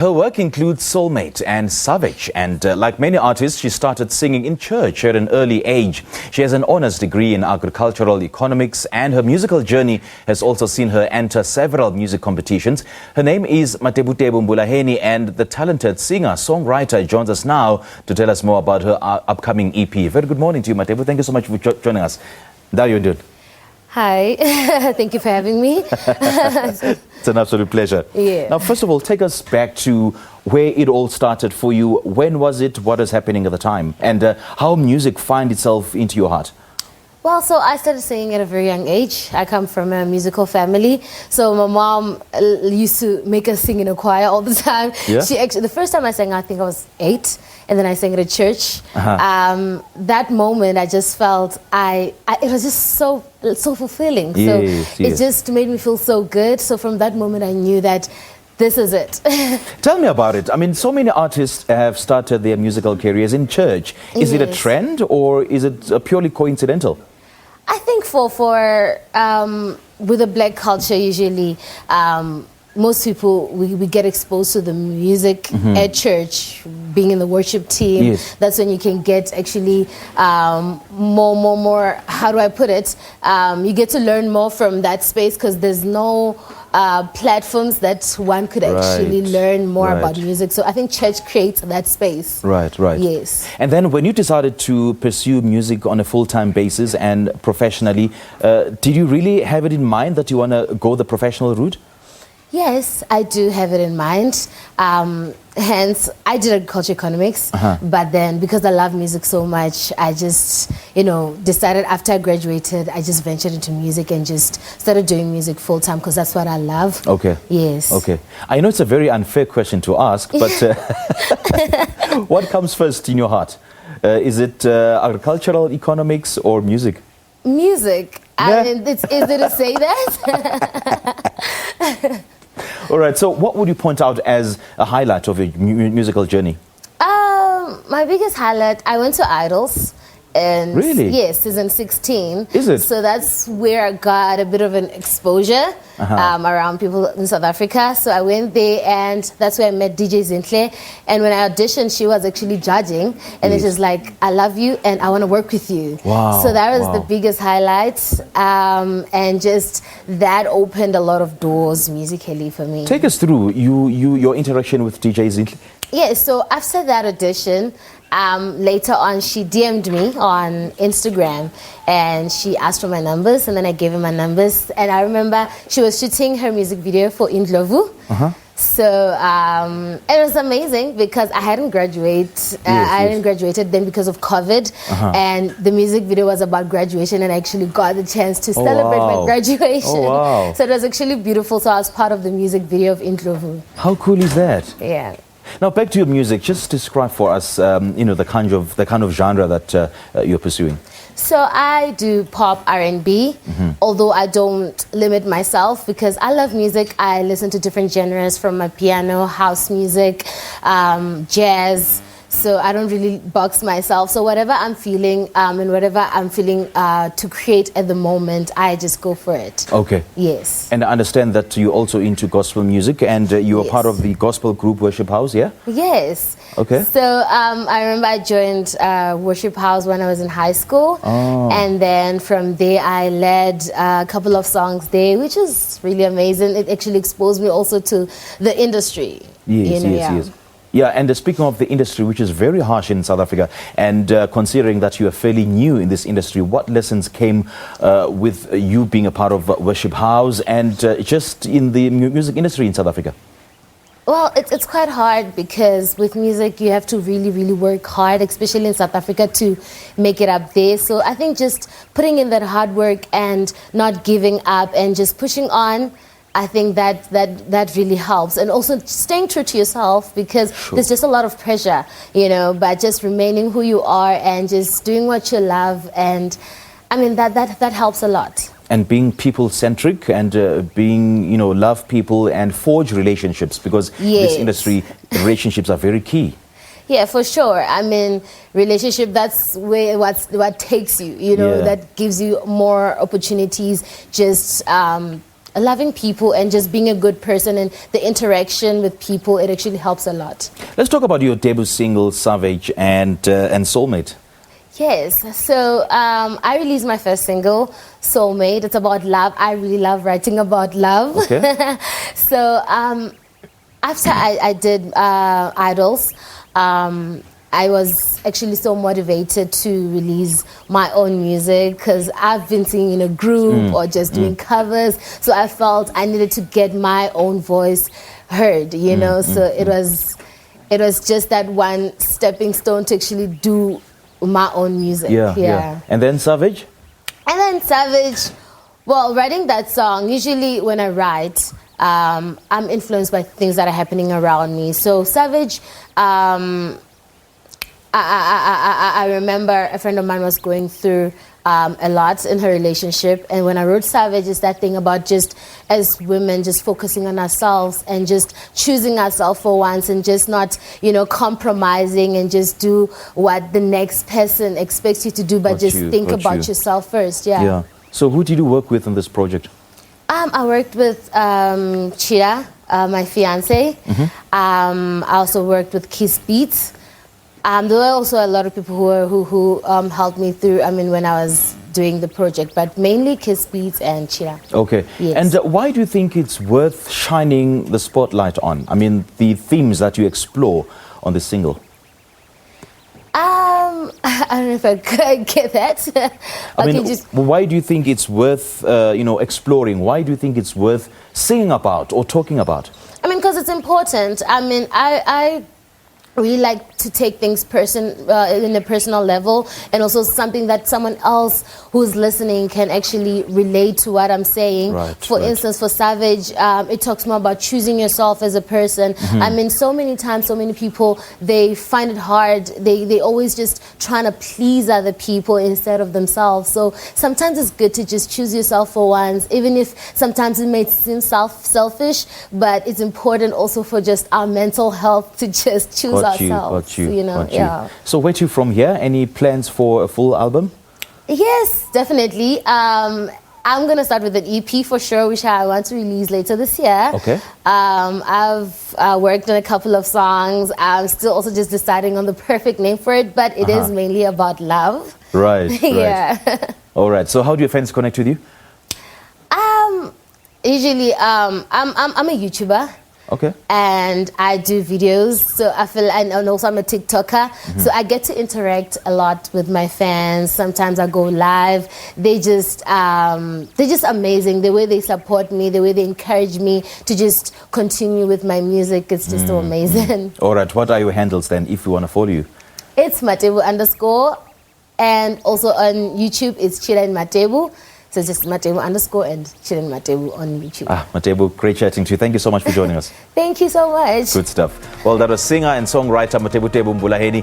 Her work includes Soulmate and Savage, and like many artists, she started singing in church at an early age. She has an honors degree in agricultural economics, and her musical journey has also seen her enter several music competitions. Her name is Matevhutevhu Mbulaheni, and the talented singer-songwriter joins us now to tell us more about her upcoming EP. Very good morning to you, Matevhu. Thank you so much for joining us. How are you doing? Hi, thank you for having me. It's an absolute pleasure. Yeah. Now, first of all, take us back to where it all started for you. When was it? What was happening at the time? And how music find itself into your heart? Well, so I started singing at a very young age. I come from a musical family. So my mom used to make us sing in a choir all the time. Yeah? She actually, the first time I sang, I think I was 8. And then I sang at a church. That moment, I just felt, it was just so fulfilling. Yes, so it just made me feel so good. So from that moment, I knew that this is it. Tell me about it. I mean, so many artists have started their musical careers in church. Is it a trend or is it purely coincidental? I think with the black culture, usually most people, we get exposed to the music at church, being in the worship team. Yes. That's when you can get actually more, how do I put it? You get to learn more from that space because there's no platforms that one could actually learn more about music. So I think church creates that space. Right. Yes. And then when you decided to pursue music on a full-time basis and professionally, did you really have it in mind that you want to go the professional route? Yes, I do have it in mind. Hence, I did agricultural economics, but then because I love music so much, I just, decided after I graduated, I just ventured into music and just started doing music full time because that's what I love. Okay. Yes. Okay. I know it's a very unfair question to ask, but what comes first in your heart? Is it agricultural economics or music? Music. Yeah. I mean, it's easy to say that. All right, so what would you point out as a highlight of your musical journey? My biggest highlight, I went to Idols. And really? Yes, season 16. Is it? So that's where I got a bit of an exposure around people in South Africa. So I went there and that's where I met DJ Zinhle. And when I auditioned, she was actually judging. And then she's like, I love you and I want to work with you. Wow. So that was the biggest highlight. And just that opened a lot of doors musically for me. Take us through your interaction with DJ Zinhle. Yeah, so after that audition, later on, she DM'd me on Instagram and she asked for my numbers and then I gave her my numbers. And I remember she was shooting her music video for Untitled Chapter. So it was amazing because I hadn't graduated. I hadn't graduated then because of COVID. And the music video was about graduation and I actually got the chance to celebrate my graduation. Oh, wow. So it was actually beautiful. So I was part of the music video of Untitled. How cool is that? Yeah. Now back to your music. Just describe for us, the kind of genre that you're pursuing. So I do pop R&B, although I don't limit myself because I love music. I listen to different genres from my piano, house music, jazz. So I don't really box myself. So whatever I'm feeling and whatever I'm feeling to create at the moment, I just go for it. Okay. Yes. And I understand that you're also into gospel music and you are part of the gospel group Worship House, yeah? Yes. Okay. So I remember I joined Worship House when I was in high school. And then from there I led a couple of songs there, which is really amazing. It actually exposed me also to the industry. Yes. Yeah, and speaking of the industry, which is very harsh in South Africa, and considering that you are fairly new in this industry, what lessons came with you being a part of Worship House and just in the music industry in South Africa? Well, it's quite hard because with music you have to really, really work hard, especially in South Africa, to make it up there. So I think just putting in that hard work and not giving up and just pushing on, I think that really helps. And also staying true to yourself because there's just a lot of pressure, but just remaining who you are and just doing what you love. And I mean, that helps a lot. And being people-centric and being, love people and forge relationships because this industry, relationships are very key. Yeah, for sure. I mean, relationship, that's where what takes you, that gives you more opportunities just loving people and just being a good person, and the interaction with people, it actually helps a lot. Let's talk about your debut single, Savage, and Soulmate. Yes, so I released my first single, Soulmate. It's about love. I really love writing about love. Okay. So after I did Idols, I was actually so motivated to release my own music because I've been singing in a group or just doing covers. So I felt I needed to get my own voice heard, you know. So it was just that one stepping stone to actually do my own music. Yeah. And then Savage? And then Savage, well, writing that song, usually when I write, I'm influenced by things that are happening around me. So Savage, I remember a friend of mine was going through a lot in her relationship, and when I wrote Savage, it's that thing about just as women just focusing on ourselves and just choosing ourselves for once and just not, you know, compromising and just do what the next person expects you to do, but just think about yourself first. Yeah. So who did you work with on this project? I worked with Chira, my fiance. I also worked with Kiss Beats. There were also a lot of people who helped me through, when I was doing the project, but mainly Kiss Beats and Chira. Okay. Yes. And why do you think it's worth shining the spotlight on? I mean, the themes that you explore on the single. I don't know if I could get that. Why do you think it's worth, exploring? Why do you think it's worth singing about or talking about? Because it's important. I really like to take things in a personal level, and also something that someone else who's listening can actually relate to what I'm saying. For instance, for Savage, it talks more about choosing yourself as a person. So many times, so many people, they find it hard. They always just trying to please other people instead of themselves. So sometimes it's good to just choose yourself for once, even if sometimes it may seem selfish, but it's important also for just our mental health to just choose ourselves. So where to from here? Any plans for a full album? Yes, definitely. I'm going to start with an EP for sure, which I want to release later this year. Okay. I've worked on a couple of songs. I'm still also just deciding on the perfect name for it, but it is mainly about love. Right. Yeah. All right. So how do your fans connect with you? Usually, I'm a YouTuber. Okay. And I do videos, so and also I'm a TikToker, so I get to interact a lot with my fans. Sometimes I go live. They're just amazing. The way they support me, the way they encourage me to just continue with my music, it's just so amazing. All right. What are your handles then, if we want to follow you? It's Matevhutevhu_, and also on YouTube it's Chira and Matevhu. So just Matevhutevhu_ and Chira and Matevhu on YouTube. Matevhutevhu, great chatting to you. Thank you so much for joining us. Thank you so much. Good stuff. Well, that was singer and songwriter Matevhutevhu Mbulaheni.